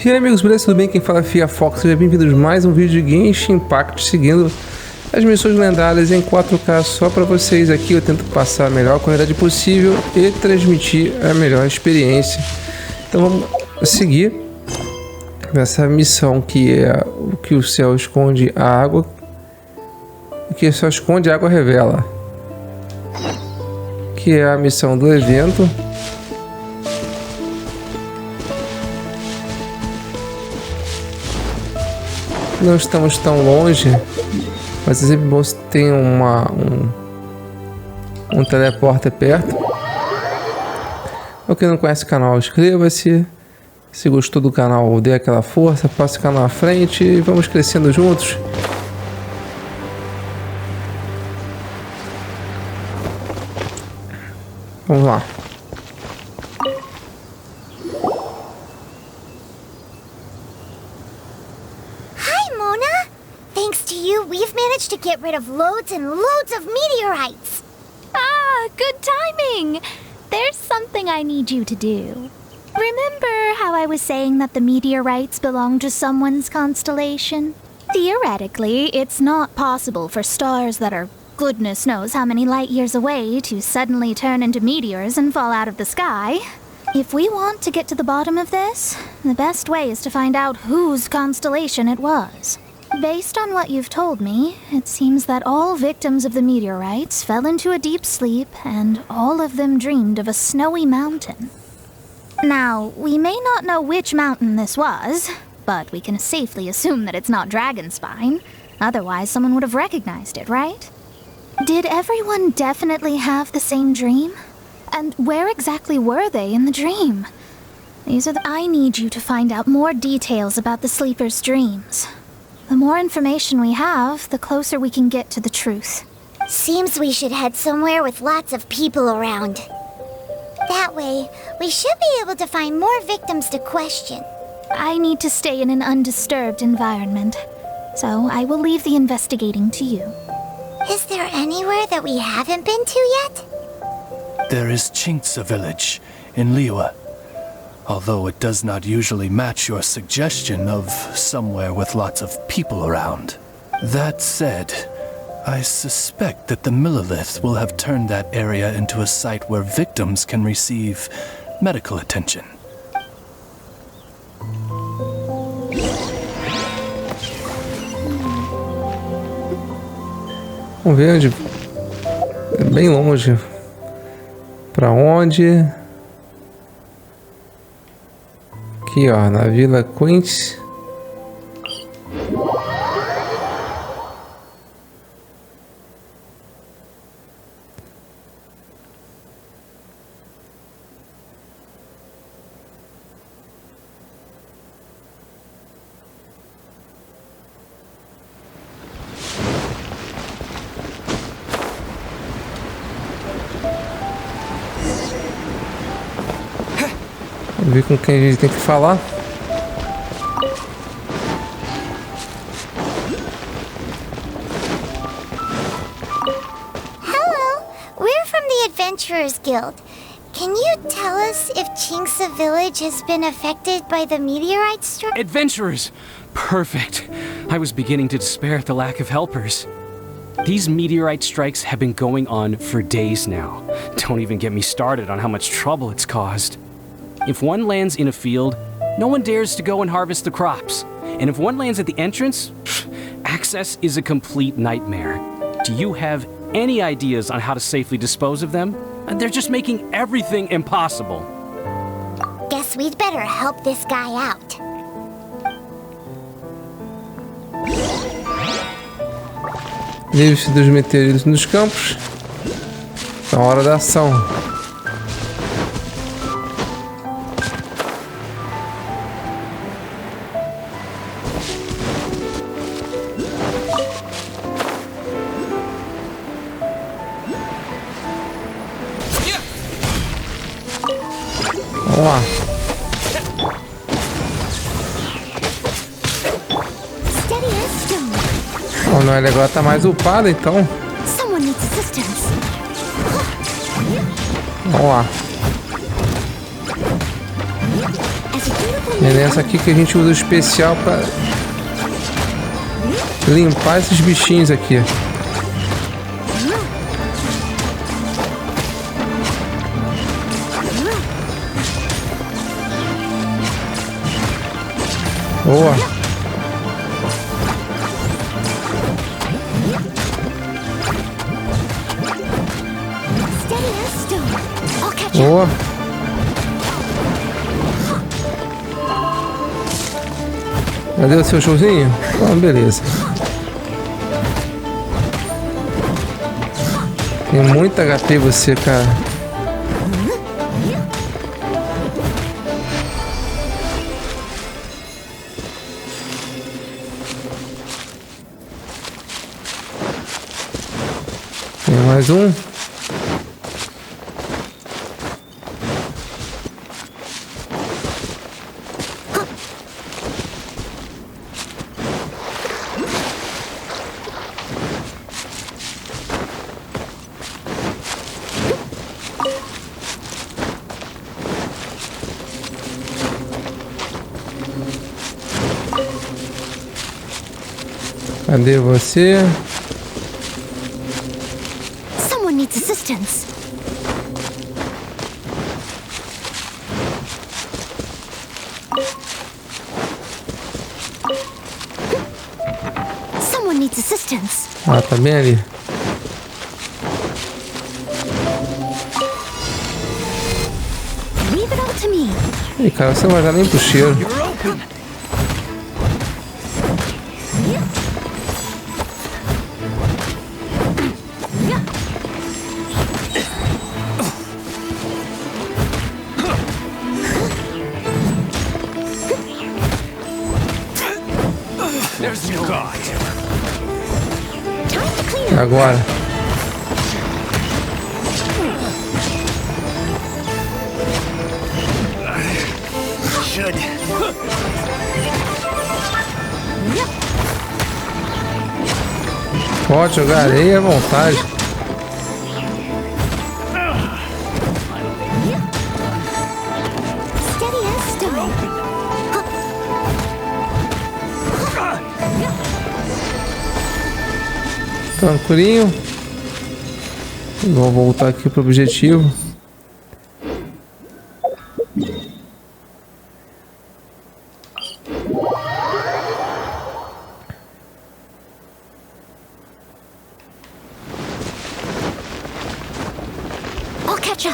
E aí amigos, beleza? Tudo bem? Quem fala é Fia Fox, sejam bem-vindos a mais um vídeo de Genshin Impact, seguindo as missões lendárias em 4K só para vocês aqui. Eu tento passar a melhor qualidade possível e transmitir a melhor experiência. Então vamos seguir nessa missão que é o que o céu esconde a água, o que só esconde a água revela, que é a missão do evento. Não estamos tão longe, mas é sempre bom se tem um teleporte perto. Para quem não conhece o canal, inscreva-se. Se gostou do canal, dê aquela força, passe o canal à frente e vamos crescendo juntos. Vamos lá. We've managed to get rid of loads and loads of meteorites. Ah, good timing. There's something I need you to do. Remember how I was saying that the meteorites belong to someone's constellation? Theoretically, it's not possible for stars that are goodness knows how many light years away to suddenly turn into meteors and fall out of the sky. If we want to get to the bottom of this, the best way is to find out whose constellation it was. Based on what you've told me, it seems that all victims of the meteorites fell into a deep sleep, and all of them dreamed of a snowy mountain. Now, we may not know which mountain this was, but we can safely assume that it's not Dragonspine. Otherwise, someone would have recognized it, right? Did everyone definitely have the same dream? And where exactly were they in the dream? I need you to find out more details about the sleeper's dreams. The more information we have, the closer we can get to the truth. Seems we should head somewhere with lots of people around. That way, we should be able to find more victims to question. I need to stay in an undisturbed environment, so I will leave the investigating to you. Is there anywhere that we haven't been to yet? There is Chinesa village in Liwa. Although it does not usually match your suggestion of somewhere with lots of people around. That said, I suspect that the Millilith will have turned that area into a site where victims can receive medical attention. Vamos ver onde. É bem longe. Para onde? Aqui, ó, na Vila Queens. Vamos ver com quem a gente tem que falar. Hello, we're from the Adventurers Guild. Can you tell us if Chinesa village has been affected by the meteorite strike? Adventurers! Perfect. I was beginning to despair at the lack of helpers. These meteorite strikes have been going on for days now. Don't even get me started on how much trouble it's caused. If one lands in a field, no one dares to go and harvest the crops. And if one lands at the entrance, access is a complete nightmare. Do you have any ideas on how to safely dispose of them? They're just making everything impossible. Guess we'd better help this guy out. Livre-se dos meteoritos nos campos. É hora da ação. Vamos lá. Oh, não, ele agora tá mais upado, então. Vamos lá. É nessa aqui que a gente usa o especial para limpar esses bichinhos aqui. Boa. Boa. Cadê o seu showzinho? Ah, beleza. Tem muita HP você, cara. Tem mais um. Cadê você? Someone needs assistance. Someone needs assistance. Ah, tá bem ali. Leave it all to me. Ih, cara, você não vai dar nem pro cheiro. Agora. Pode jogar areia à vontade. Steady as stone. Tranquilinho. Vou voltar aqui pro objetivo.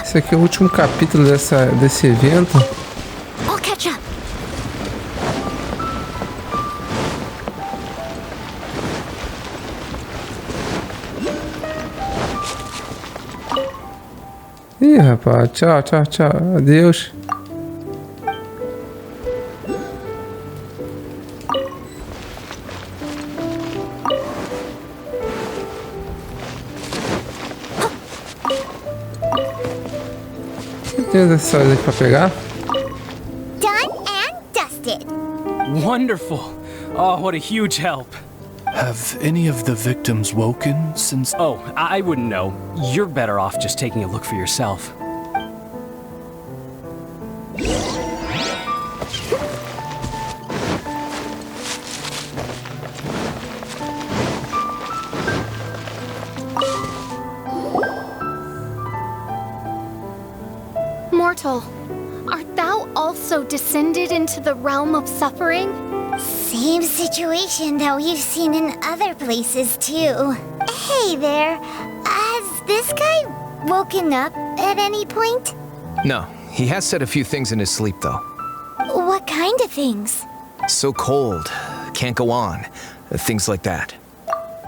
Esse aqui é o último capítulo desse evento. I'll catch up. Ih, rapaz, tchau, tchau, tchau, adeus. Tem acessórios aqui pra pegar? Done and dusted. Wonderful. Oh, what a huge help. Have any of the victims woken since... Oh, I wouldn't know. You're better off just taking a look for yourself. Mortal, art thou also descended into the realm of suffering? Same situation that we've seen in other places too. Hey there, has this guy woken up at any point? No, he has said a few things in his sleep, though. What kind of things? So cold, can't go on, things like that.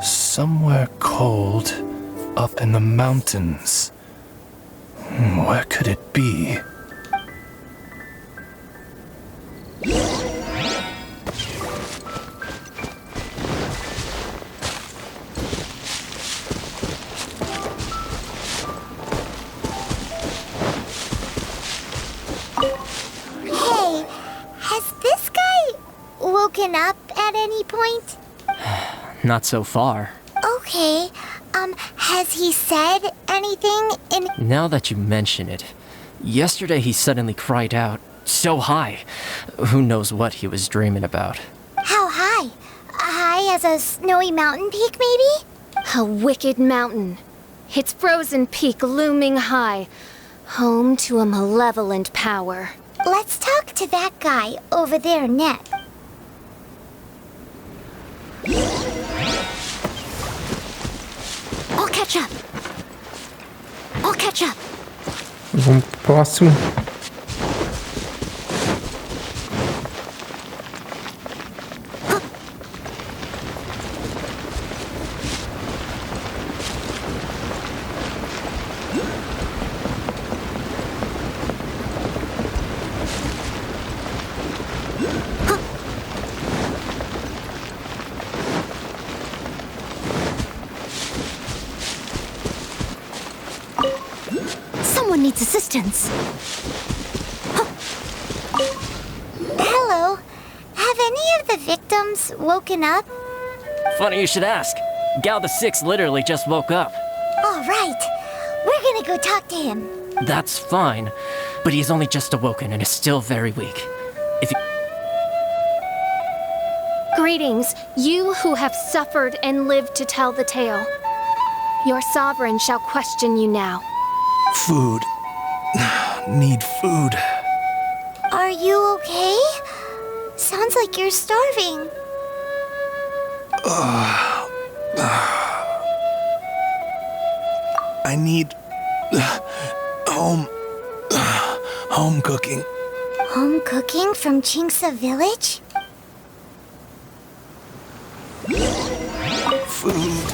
Somewhere cold, up in the mountains. Where could it be? Hey, has this guy woken up at any point? Not so far. Okay, has he said anything in... Now that you mention it, yesterday he suddenly cried out, so high. Who knows what he was dreaming about? How high? High as a snowy mountain peak, maybe? A wicked mountain. Its frozen peak looming high. Home to a malevolent power. Let's talk to that guy over there next. I'll catch up. I'll catch up. Vamos pro próximo. Someone needs assistance. Hello. Have any of the victims woken up? Funny you should ask. Gal the Six literally just woke up. All right. We're gonna go talk to him. That's fine, but he's only just awoken and is still very weak. If you... Greetings, you who have suffered and lived to tell the tale. Your sovereign shall question you now. Food. Need food. Are you okay? Sounds like you're starving. I need home cooking. Home cooking from Chinesa village? Food.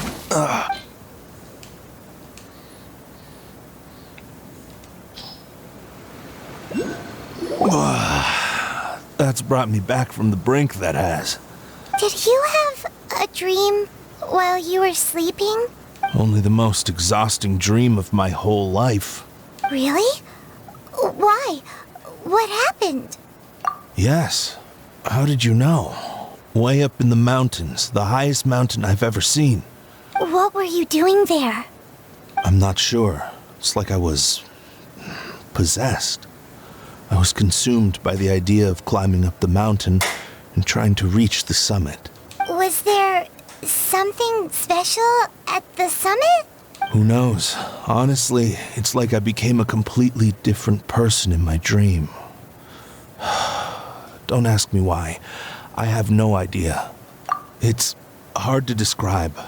That's brought me back from the brink, that has. Did you have a dream while you were sleeping? Only the most exhausting dream of my whole life. Really? Why? What happened? Yes. How did you know? Way up in the mountains, the highest mountain I've ever seen. What were you doing there? I'm not sure. It's like I was possessed. I was consumed by the idea of climbing up the mountain and trying to reach the summit. Was there something special at the summit? Who knows? Honestly, it's like I became a completely different person in my dream. Don't ask me why. I have no idea. It's hard to describe.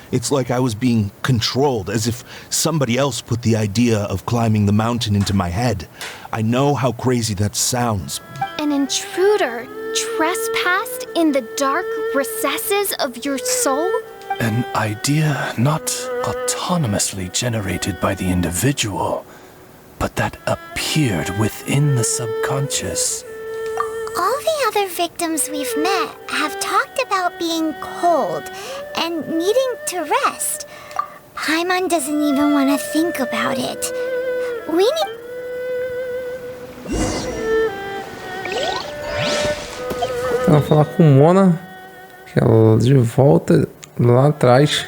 It's like I was being controlled, as if somebody else put the idea of climbing the mountain into my head. I know how crazy that sounds. An intruder trespassed in the dark recesses of your soul? An idea not autonomously generated by the individual, but that appeared within the subconscious. All the other victims we've met have talked about being cold and needing to rest. Paimon doesn't even want to think about it. We need... Ela vai falar com Mona, que ela de volta lá atrás.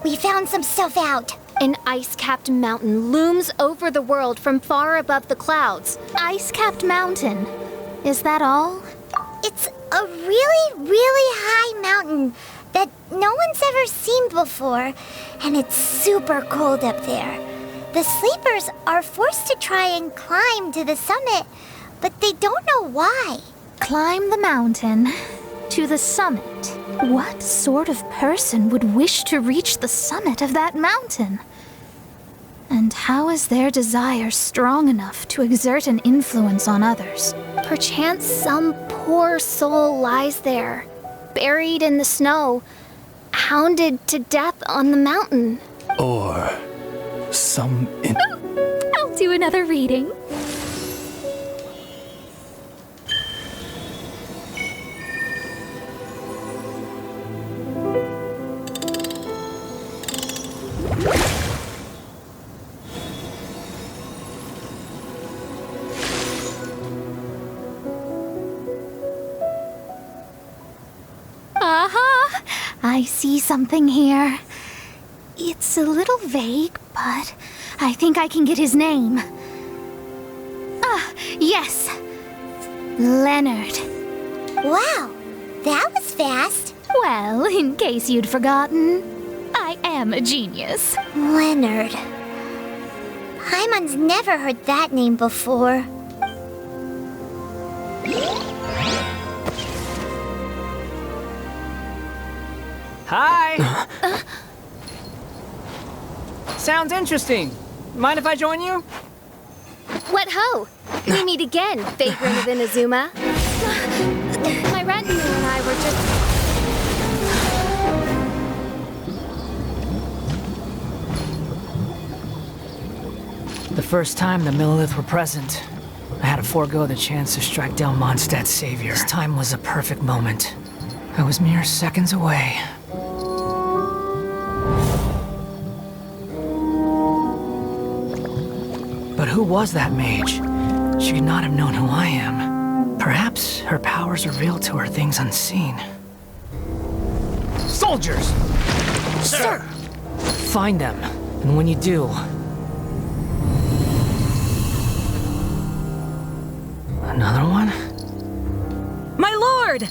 We found some stuff out. An ice-capped mountain looms over the world from far above the clouds. Ice-capped mountain. Is that all? It's a really, really high mountain that no one's ever seen before, and it's super cold up there. The sleepers are forced to try and climb to the summit, but they don't know why. Climb the mountain to the summit. What sort of person would wish to reach the summit of that mountain? And how is their desire strong enough to exert an influence on others? Perchance some poor soul lies there, buried in the snow, hounded to death on the mountain. Or some... I'll do another reading. I see something here. It's a little vague, but I think I can get his name. Ah, yes. Leonard. Wow, that was fast. Well, in case you'd forgotten, I am a genius. Leonard. Paimon's never heard that name before. Hi! Sounds interesting. Mind if I join you? What ho! We meet again, vagrant of Inazuma. My retinue and I were just... The first time the Millilith were present, I had to forego the chance to strike down Mondstadt's savior. This time was a perfect moment. I was mere seconds away. But who was that mage? She could not have known who I am. Perhaps her powers revealed to her things unseen. Soldiers! Sir! Find them, and when you do... Another one? My lord!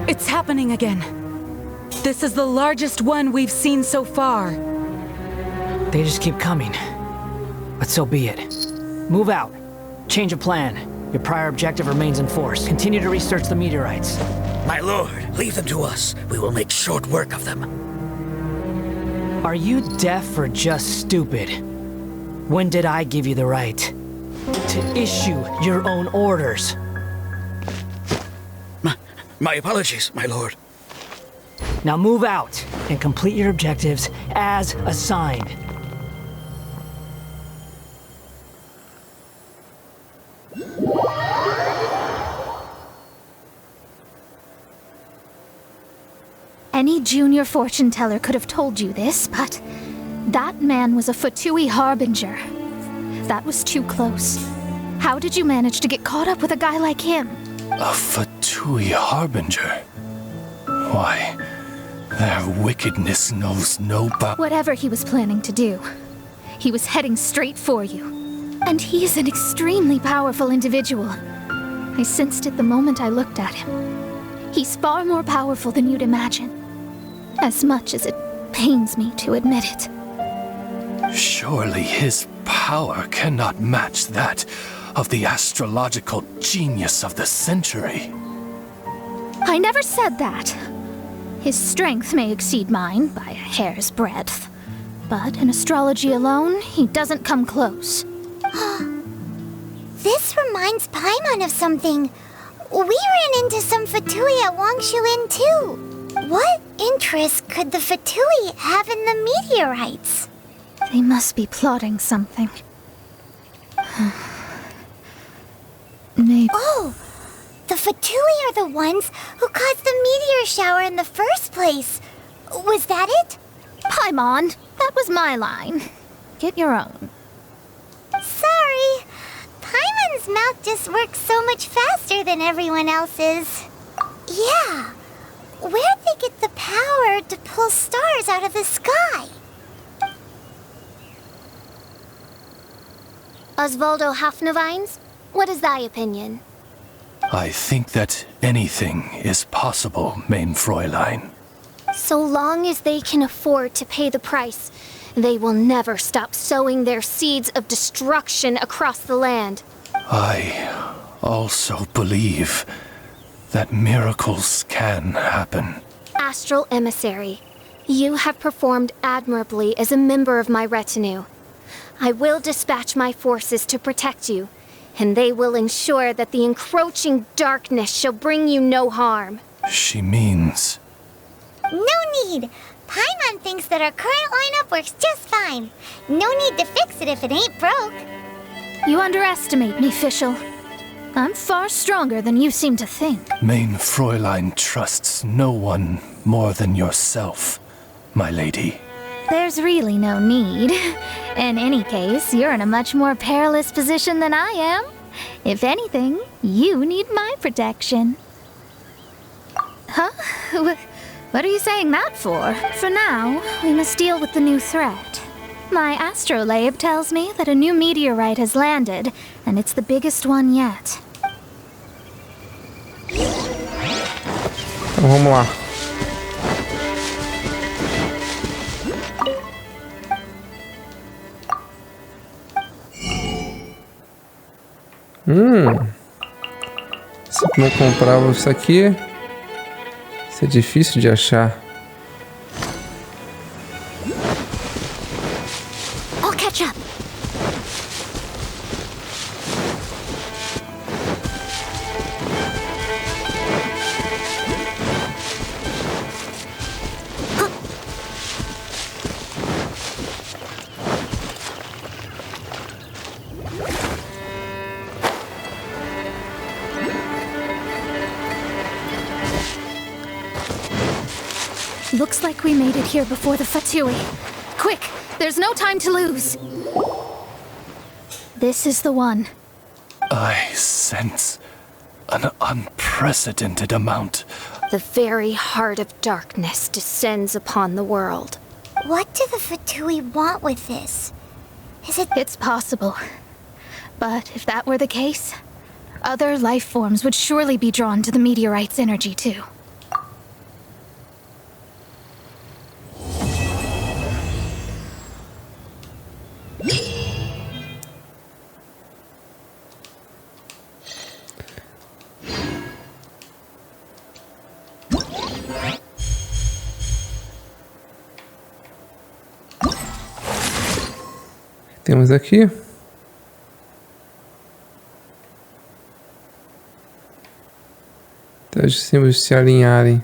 It's happening again. This is the largest one we've seen so far. They just keep coming. But so be it. Move out. Change of plan. Your prior objective remains in force. Continue to research the meteorites. My lord, leave them to us. We will make short work of them. Are you deaf or just stupid? When did I give you the right to issue your own orders? My apologies, my lord. Now move out and complete your objectives as assigned. Any junior fortune teller could have told you this, but that man was a Fatui harbinger. That was too close. How did you manage to get caught up with a guy like him? A Fatui harbinger? Why, their wickedness knows no bounds. Whatever he was planning to do, he was heading straight for you. And he is an extremely powerful individual. I sensed it the moment I looked at him. He's far more powerful than you'd imagine. As much as it pains me to admit it. Surely his power cannot match that of the astrological genius of the century. I never said that. His strength may exceed mine by a hair's breadth. But in astrology alone, he doesn't come close. This reminds Paimon of something. We ran into some Fatui at Wangshu too. What interest could the Fatui have in the meteorites? They must be plotting something. Maybe. Oh! The Fatui are the ones who caused the meteor shower in the first place. Was that it? Paimon, that was my line. Get your own. Sorry. Paimon's mouth just works so much faster than everyone else's. Yeah. Where'd they get the power to pull stars out of the sky? Osvaldo Hafnavines, what is thy opinion? I think that anything is possible, main Fräulein. So long as they can afford to pay the price, they will never stop sowing their seeds of destruction across the land. I also believe that miracles can happen. Astral Emissary, you have performed admirably as a member of my retinue. I will dispatch my forces to protect you, and they will ensure that the encroaching darkness shall bring you no harm. She means... No need! Paimon thinks that our current lineup works just fine. No need to fix it if it ain't broke. You underestimate me, Fischl. I'm far stronger than you seem to think. Main Fräulein trusts no one more than yourself, my lady. There's really no need. In any case, you're in a much more perilous position than I am. If anything, you need my protection. What are you saying that for? For now, we must deal with the new threat. My astrolabe tells me that a new meteorite has landed, and it's the biggest one yet. Então vamos lá. Se eu não comprava isso aqui, isso é difícil de achar. I'll catch up. Looks like we made it here before the Fatui. Quick, there's no time to lose. This is the one. I sense an unprecedented amount. The very heart of darkness descends upon the world. What do the Fatui want with this? Is it... It's possible. But if that were the case, other life forms would surely be drawn to the meteorite's energy too. Temos aqui. Até os símbolos se alinharem.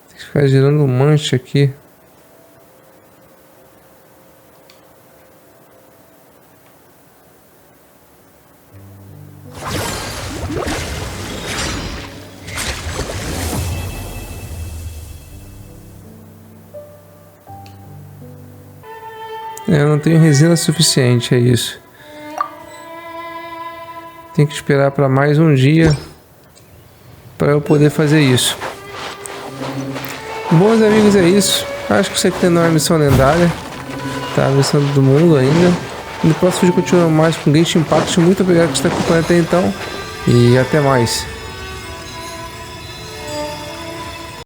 Tem que ficar girando mancha aqui. Eu não tenho resina suficiente, é isso. Tem que esperar para mais um dia para eu poder fazer isso. Bom, amigos, é isso. Acho que isso aqui não é uma missão lendária. Tá, a missão do mundo ainda. No próximo vídeo continuamos mais com Genshin Impact. Muito obrigado por estar acompanhando até então. E até mais.